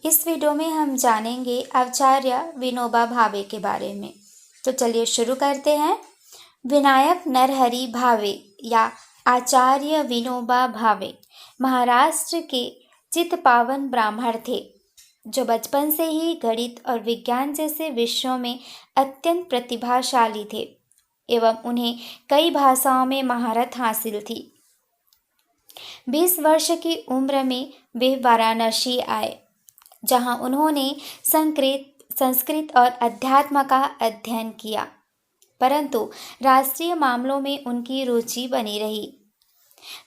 इस वीडियो में हम जानेंगे आचार्य विनोबा भावे के बारे में। तो चलिए शुरू करते हैं। विनायक नरहरि भावे या आचार्य विनोबा भावे महाराष्ट्र के चित्पावन ब्राह्मण थे, जो बचपन से ही गणित और विज्ञान जैसे विषयों में अत्यंत प्रतिभाशाली थे एवं उन्हें कई भाषाओं में महारत हासिल थी। 20 वर्ष की उम्र में वे वाराणसी आए, जहां उन्होंने संस्कृत और अध्यात्म का अध्ययन किया, परंतु राष्ट्रीय मामलों में उनकी रुचि बनी रही।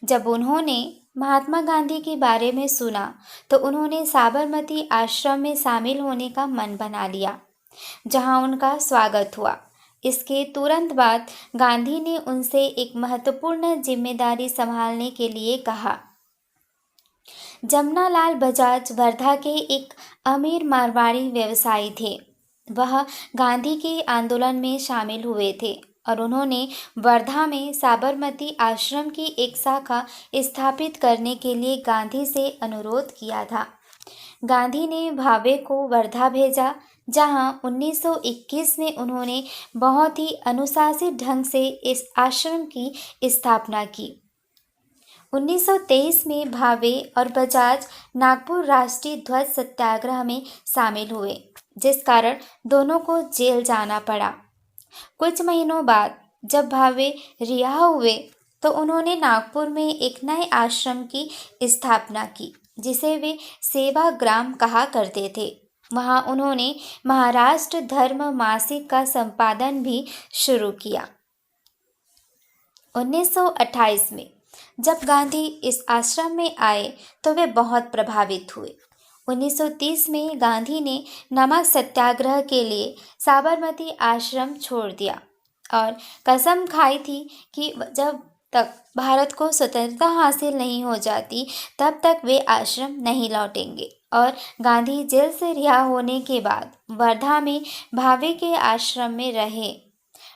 जब उन्होंने महात्मा गांधी के बारे में सुना तो उन्होंने साबरमती आश्रम में शामिल होने का मन बना लिया, जहां उनका स्वागत हुआ। इसके तुरंत बाद गांधी ने उनसे एक महत्वपूर्ण जिम्मेदारी संभालने के लिए कहा। जमनालाल बजाज वर्धा के एक अमीर मारवाड़ी व्यवसायी थे। वह गांधी के आंदोलन में शामिल हुए थे और उन्होंने वर्धा में साबरमती आश्रम की एक शाखा स्थापित करने के लिए गांधी से अनुरोध किया था। गांधी ने भावे को वर्धा भेजा, जहां 1921 में उन्होंने बहुत ही अनुशासित ढंग से इस आश्रम की स्थापना की। 1923 में भावे और बजाज नागपुर राष्ट्रीय ध्वज सत्याग्रह में शामिल हुए, जिस कारण दोनों को जेल जाना पड़ा। कुछ महीनों बाद जब भावे रिहा हुए तो उन्होंने नागपुर में एक नए आश्रम की स्थापना की, जिसे वे सेवाग्राम कहा करते थे। वहां उन्होंने महाराष्ट्र धर्म मासिक का संपादन भी शुरू किया। 1928 में जब गांधी इस आश्रम में आए तो वे बहुत प्रभावित हुए। 1930 में गांधी ने नमक सत्याग्रह के लिए साबरमती आश्रम छोड़ दिया और कसम खाई थी कि जब तक भारत को स्वतंत्रता हासिल नहीं हो जाती तब तक वे आश्रम नहीं लौटेंगे। और गांधी जेल से रिहा होने के बाद वर्धा में भावे के आश्रम में रहे।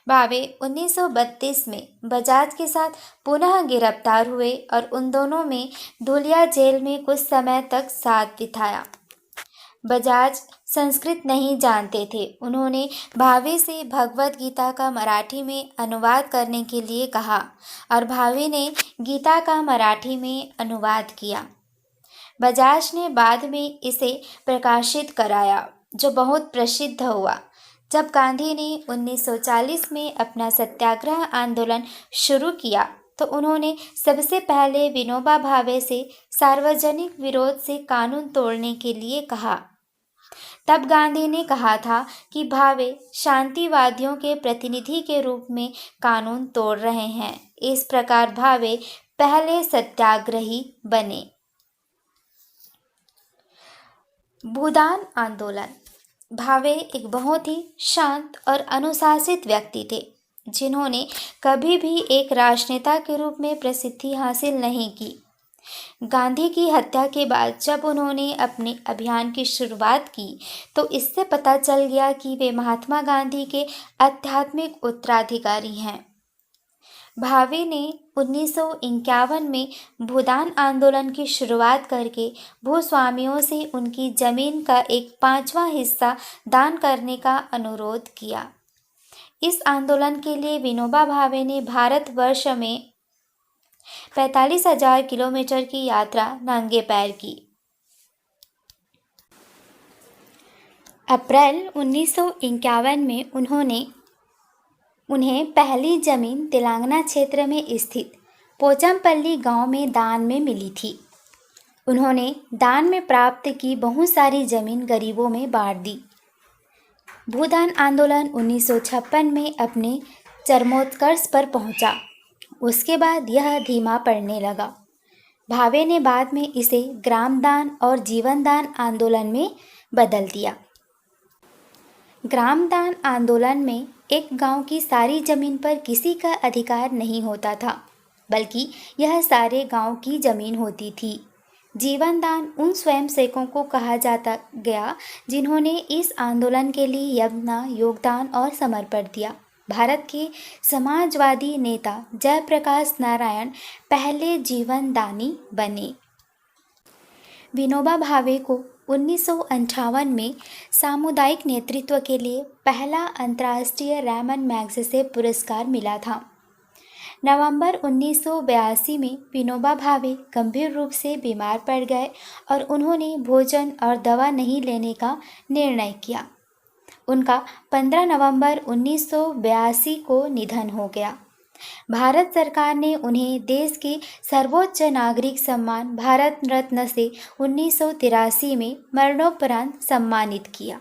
भावे 1932 में बजाज के साथ पुनः गिरफ्तार हुए और उन दोनों में धुलिया जेल में कुछ समय तक साथ बिताया। बजाज संस्कृत नहीं जानते थे। उन्होंने भावे से भगवत गीता का मराठी में अनुवाद करने के लिए कहा और भावे ने गीता का मराठी में अनुवाद किया। बजाज ने बाद में इसे प्रकाशित कराया, जो बहुत प्रसिद्ध हुआ। जब गांधी ने 1940 में अपना सत्याग्रह आंदोलन शुरू किया तो उन्होंने सबसे पहले विनोबा भावे से सार्वजनिक विरोध से कानून तोड़ने के लिए कहा। तब गांधी ने कहा था कि भावे शांतिवादियों के प्रतिनिधि के रूप में कानून तोड़ रहे हैं। इस प्रकार भावे पहले सत्याग्रही बने। भूदान आंदोलन। भावे एक बहुत ही शांत और अनुशासित व्यक्ति थे, जिन्होंने कभी भी एक राजनेता के रूप में प्रसिद्धि हासिल नहीं की। गांधी की हत्या के बाद जब उन्होंने अपने अभियान की शुरुआत की तो इससे पता चल गया कि वे महात्मा गांधी के आध्यात्मिक उत्तराधिकारी हैं। भावे ने 1951 में भूदान आंदोलन की शुरुआत करके भूस्वामियों से उनकी जमीन का एक 5वां हिस्सा दान करने का अनुरोध किया। इस आंदोलन के लिए विनोबा भावे ने भारतवर्ष में 45,000 किलोमीटर की यात्रा नंगे पैर की। अप्रैल 1951 में उन्हें पहली जमीन तेलंगाना क्षेत्र में स्थित पोचमपल्ली गांव में दान में मिली थी। उन्होंने दान में प्राप्त की बहुत सारी जमीन गरीबों में बांट दी। भूदान आंदोलन 1956 में अपने चरमोत्कर्ष पर पहुंचा। उसके बाद यह धीमा पड़ने लगा। भावे ने बाद में इसे ग्रामदान और जीवनदान आंदोलन में बदल दिया। ग्रामदान आंदोलन में एक गांव की सारी जमीन पर किसी का अधिकार नहीं होता था, बल्कि यह सारे गांव की जमीन होती थी। जीवनदान उन स्वयंसेवकों को कहा जाता गया जिन्होंने इस आंदोलन के लिए अपना योगदान और समर्पण दिया। भारत के समाजवादी नेता जयप्रकाश नारायण पहले जीवनदानी बने। विनोबा भावे को 1958 में सामुदायिक नेतृत्व के लिए पहला अंतर्राष्ट्रीय रैमन मैग्सेसे पुरस्कार मिला था। नवंबर 1982 में विनोबा भावे गंभीर रूप से बीमार पड़ गए और उन्होंने भोजन और दवा नहीं लेने का निर्णय किया। उनका 15 नवंबर 1982 को निधन हो गया। भारत सरकार ने उन्हें देश के सर्वोच्च नागरिक सम्मान भारत रत्न से 1983 में मरणोपरांत सम्मानित किया।